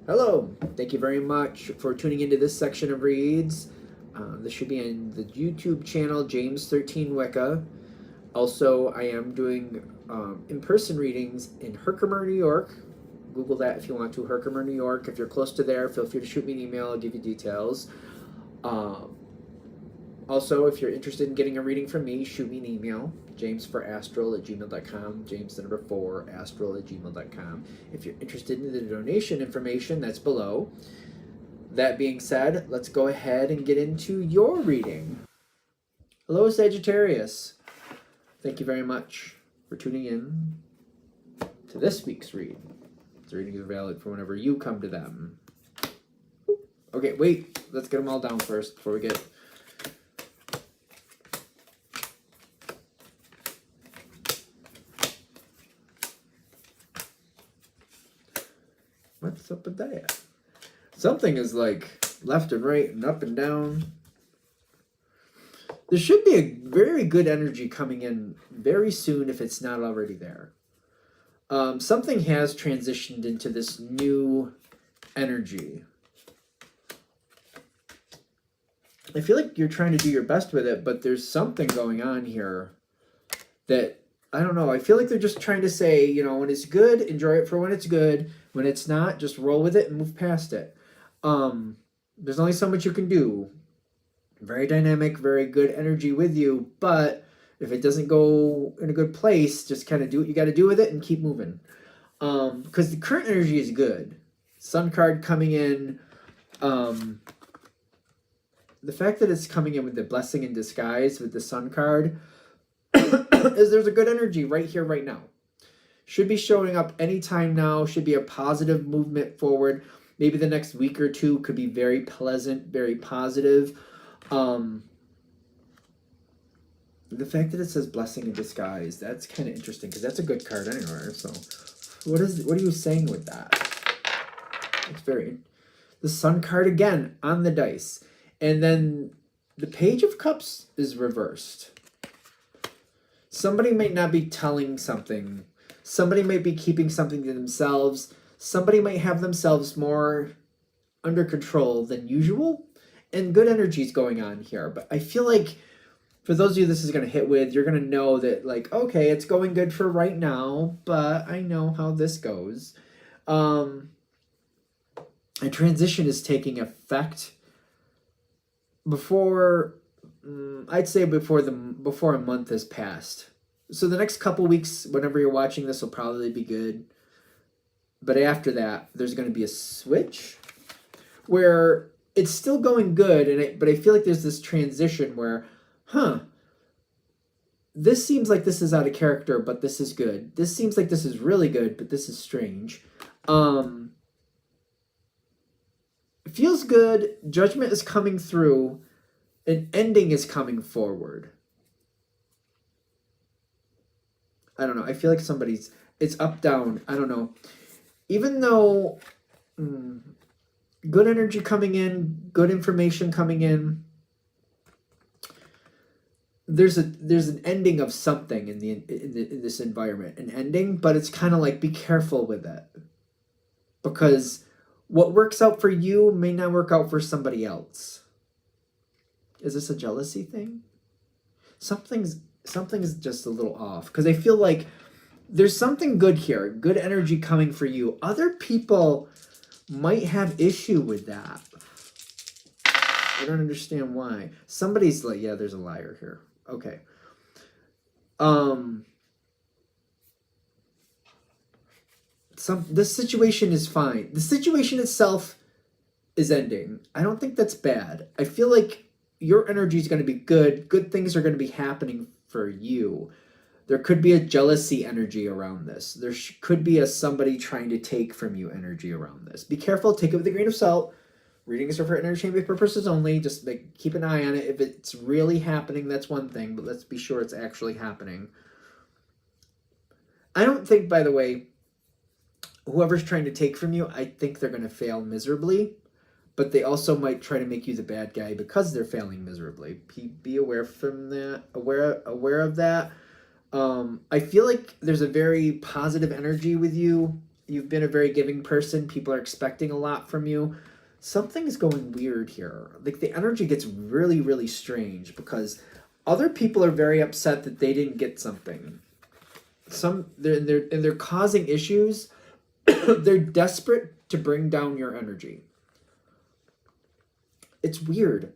Hello, thank you very much for tuning into this section of reads. This should be on the YouTube channel James13 Wicca. Also, I am doing in-person readings in Herkimer, New York. Google that if you want to, Herkimer, New York. If you're close to there, feel free to shoot me an email. I'll give you details. Also, if you're interested in getting a reading from me, shoot me an email, james4astral@gmail.com, james4astral@gmail.com. If you're interested in the donation information, that's below. That being said, let's go ahead and get into your reading. Hello, Sagittarius. Thank you very much for tuning in to this week's read. The readings are valid for whenever you come to them. Okay, wait. Let's get them all down first before we get... What's up with that? Something is like left and right and up and down. There should be a very good energy coming in very soon if it's not already there. Something has transitioned into this new energy. I feel like you're trying to do your best with it, but there's something going on here that, I don't know, I feel like they're just trying to say, you know, when it's good, enjoy it for when it's good. When it's not, just roll with it and move past it. There's only so much you can do. Very dynamic, very good energy with you, but if it doesn't go in a good place, just kind of do what you got to do with it and keep moving. Because the current energy is good. Sun card coming in. The fact that it's coming in with the blessing in disguise with the Sun card is there's a good energy right here, right now. Should be showing up anytime now. Should be a positive movement forward. Maybe the next week or two could be very pleasant, very positive. The fact that it says blessing in disguise, that's kind of interesting because that's a good card anywhere. So what are you saying with that? It's very... The Sun card again on the dice. And then the Page of Cups is reversed. Somebody might not be telling something. Somebody might be keeping something to themselves. Somebody might have themselves more under control than usual. And good energy is going on here. But I feel like for those of you this is going to hit with, you're going to know that, like, okay, it's going good for right now, but I know how this goes. A transition is taking effect before, I'd say before a month has passed. So the next couple weeks, whenever you're watching this, will probably be good. But after that, there's going to be a switch where it's still going good, but I feel like there's this transition where, this seems like this is out of character, but this is good. This seems like this is really good, but this is strange. It feels good. Judgment is coming through. An ending is coming forward. I don't know. I feel like it's up, down. I don't know. Even though good energy coming in, good information coming in, there's an ending of something in this environment. An ending, but it's kind of like, be careful with it. Because what works out for you may not work out for somebody else. Is this a jealousy thing? Something's just a little off. Because I feel like there's something good here. Good energy coming for you. Other people might have issue with that. I don't understand why. Somebody's like, yeah, there's a liar here. Okay. This situation is fine. The situation itself is ending. I don't think that's bad. I feel like your energy is going to be good. Good things are going to be happening for you. There could be a jealousy energy around this. There could be somebody trying to take from you energy around this. Be careful. Take it with a grain of salt. Readings are for entertainment purposes only. Just keep an eye on it. If it's really happening, that's one thing. But let's be sure it's actually happening. I don't think, by the way, whoever's trying to take from you, I think they're going to fail miserably. But they also might try to make you the bad guy because they're failing miserably. Be aware from that. Aware of that. I feel like there's a very positive energy with you You've been a very giving person. People are expecting a lot from you. Something's going weird here. Like the energy gets really, really strange because other people are very upset that they didn't get something. They're causing issues. They're desperate to bring down your energy. It's weird.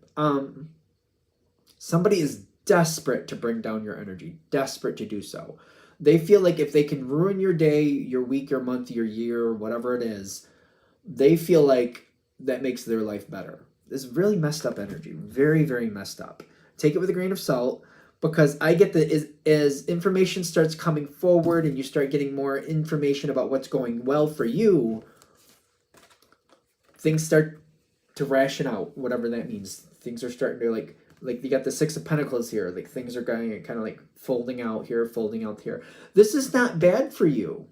Somebody is desperate to bring down your energy, desperate to do so. They feel like if they can ruin your day, your week, your month, your year, whatever it is, they feel like that makes their life better. This is really messed up energy. Very, very messed up. Take it with a grain of salt, because I get that as information starts coming forward and you start getting more information about what's going well for you, things start to ration out, whatever that means. Things are starting to like you got the Six of Pentacles here. Like things are going kind of like folding out here, folding out here. This is not bad for you.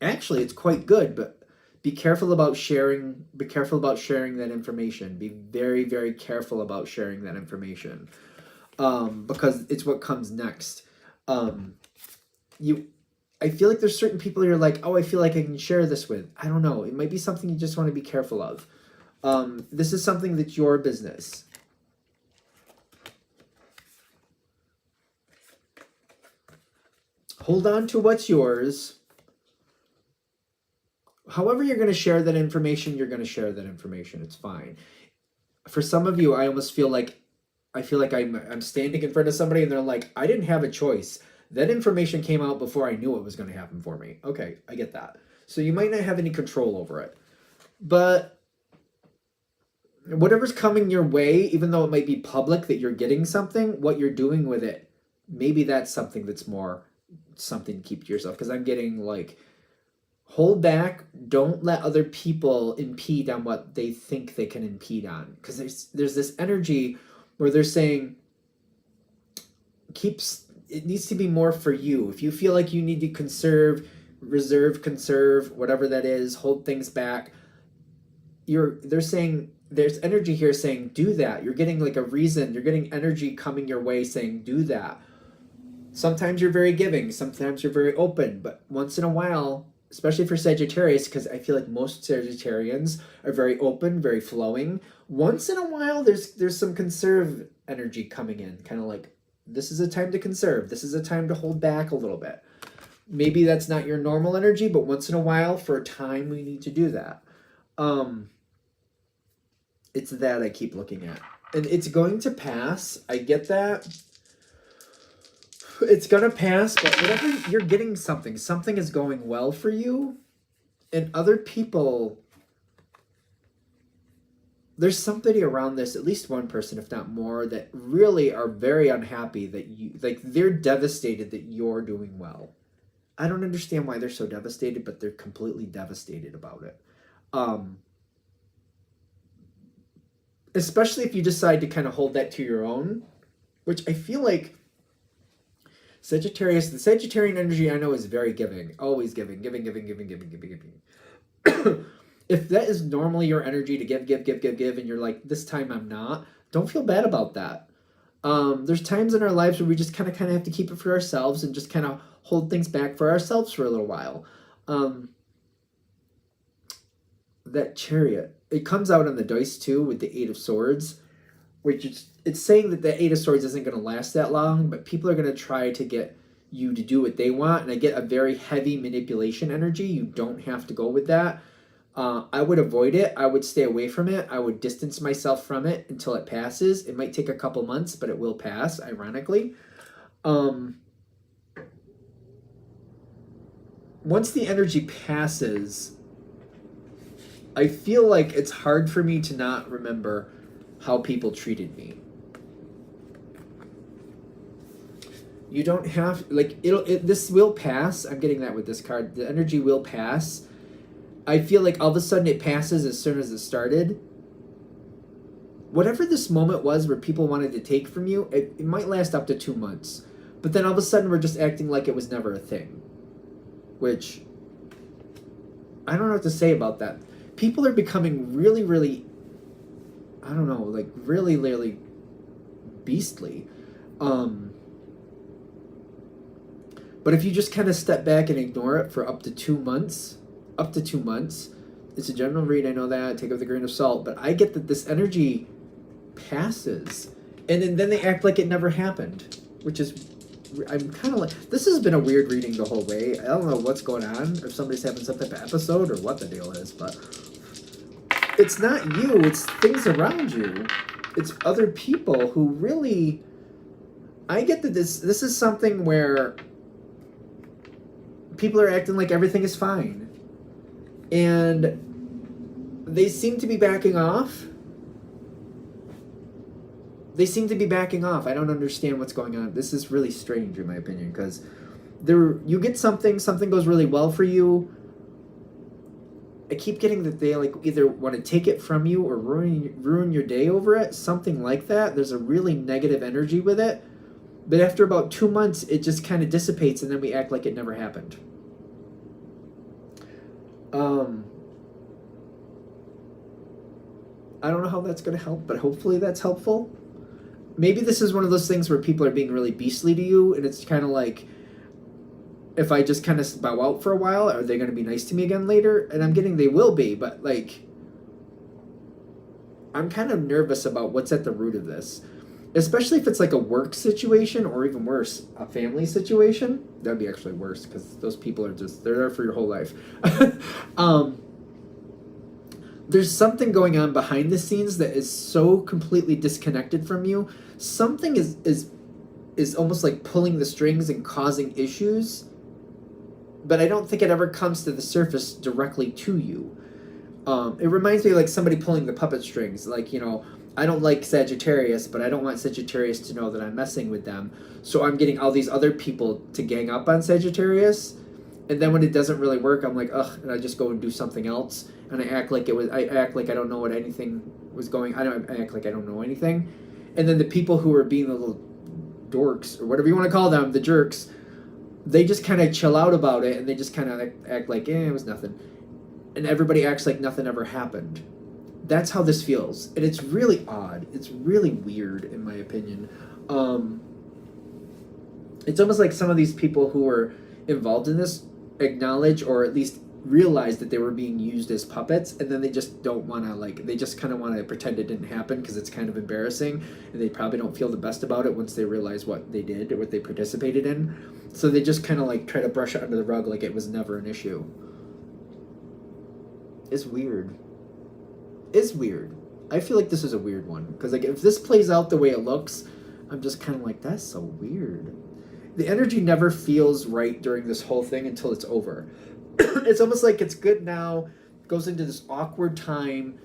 Actually, it's quite good, but be careful about sharing. Be careful about sharing that information. Be very, very careful about sharing that information, because it's what comes next. I feel like there's certain people you're like, oh, I feel like I can share this with. I don't know. It might be something you just want to be careful of. This is something that's your business. Hold on to what's yours. However you're going to share that information, you're going to share that information. It's fine. For some of you, I almost feel like I'm standing in front of somebody and they're like, I didn't have a choice. That information came out before I knew what was going to happen for me. Okay, I get that. So you might not have any control over it. But whatever's coming your way, even though it might be public that you're getting something, what you're doing with it, maybe that's something that's more something to keep to yourself. Because I'm getting like, hold back. Don't let other people impede on what they think they can impede on. Because there's this energy where they're saying, it needs to be more for you. If you feel like you need to conserve, whatever that is, hold things back, they're saying, there's energy here saying, do that. You're getting like a reason. You're getting energy coming your way saying, do that. Sometimes you're very giving. Sometimes you're very open. But once in a while, especially for Sagittarius, because I feel like most Sagittarians are very open, very flowing. Once in a while, there's some conserve energy coming in. Kind of like, this is a time to conserve. This is a time to hold back a little bit. Maybe that's not your normal energy, but once in a while, for a time, we need to do that. It's that I keep looking at. And it's going to pass. I get that. It's going to pass, but whatever, you're getting something. Something is going well for you. And other people, there's somebody around this, at least one person, if not more, that really are very unhappy that they're devastated that you're doing well. I don't understand why they're so devastated, but they're completely devastated about it. Especially if you decide to kind of hold that to your own, which I feel like Sagittarius, the Sagittarian energy I know is very giving, always giving. If that is normally your energy to give, and you're like, this time I'm not, don't feel bad about that. There's times in our lives where we just kind of have to keep it for ourselves and just kind of hold things back for ourselves for a little while. That Chariot, it comes out on the dice too with the Eight of Swords, which it's saying that the Eight of Swords isn't going to last that long, but people are going to try to get you to do what they want, and I get a very heavy manipulation energy. You don't have to go with that. I would avoid it. I would stay away from it. I would distance myself from it until it passes. It might take a couple months, but it will pass, ironically. Once the energy passes, I feel like it's hard for me to not remember how people treated me. You don't have, like, this will pass. I'm getting that with this card. The energy will pass. I feel like all of a sudden it passes as soon as it started. Whatever this moment was where people wanted to take from you, it might last up to 2 months. But then all of a sudden we're just acting like it was never a thing. Which, I don't know what to say about that. People are becoming really, really, I don't know, like really, really beastly. But if you just kind of step back and ignore it for up to 2 months, it's a general read, I know that, take it with a grain of salt, but I get that this energy passes, and then they act like it never happened, which is, I'm kind of like, this has been a weird reading the whole way. I don't know what's going on, if somebody's having some type of episode or what the deal is, but it's not you, it's things around you. It's other people who really, I get that this is something where people are acting like everything is fine. And they seem to be backing off. I don't understand what's going on. This is really strange in my opinion, because you get something goes really well for you. I keep getting that they like either want to take it from you or ruin your day over it, something like that. There's a really negative energy with it. But after about 2 months, it just kind of dissipates, and then we act like it never happened. I don't know how that's going to help, but hopefully that's helpful. Maybe this is one of those things where people are being really beastly to you, and it's kind of like, if I just kind of bow out for a while, are they going to be nice to me again later? And I'm getting they will be, but like, I'm kind of nervous about what's at the root of this. Especially if it's like a work situation, or even worse, a family situation. That'd be actually worse, because those people are they're there for your whole life. There's something going on behind the scenes that is so completely disconnected from you. Something is almost like pulling the strings and causing issues, but I don't think it ever comes to the surface directly to you. It reminds me of like somebody pulling the puppet strings, like, you know, I don't like Sagittarius, but I don't want Sagittarius to know that I'm messing with them. So I'm getting all these other people to gang up on Sagittarius. And then when it doesn't really work, I'm like, ugh, and I just go and do something else. And I act like I don't know what anything was going on. I act like I don't know anything. And then the people who are being the little dorks, or whatever you want to call them, the jerks, they just kind of chill out about it, and they just kind of act like, it was nothing. And everybody acts like nothing ever happened. That's how this feels. And it's really odd. It's really weird, in my opinion. It's almost like some of these people who were involved in this acknowledge, or at least realize, that they were being used as puppets, and then they just don't want to, like, they just kind of want to pretend it didn't happen because it's kind of embarrassing, and they probably don't feel the best about it once they realize what they did or what they participated in. So they just kind of like try to brush it under the rug like it was never an issue. It's weird. It's weird. I feel like this is a weird one, because like if this plays out the way it looks, I'm just kind of like, that's so weird. The energy never feels right during this whole thing until it's over. It's almost like it's good now, goes into this awkward time,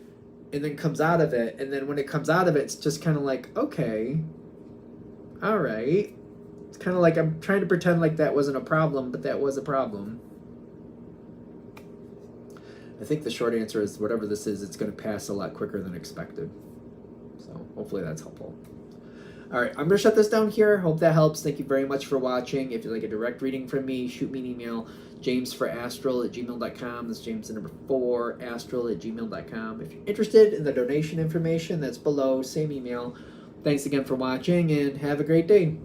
and then comes out of it. And then when it comes out of it, it's just kind of like, okay, all right. It's kind of like I'm trying to pretend like that wasn't a problem, but that was a problem. I think the short answer is whatever this is, it's going to pass a lot quicker than expected. So hopefully that's helpful. All right, I'm going to shut this down here. Hope that helps. Thank you very much for watching. If you'd like a direct reading from me, shoot me an email, jamesforastral@gmail.com. That's James the number 4, astral@gmail.com. If you're interested in the donation information, that's below, same email. Thanks again for watching, and have a great day.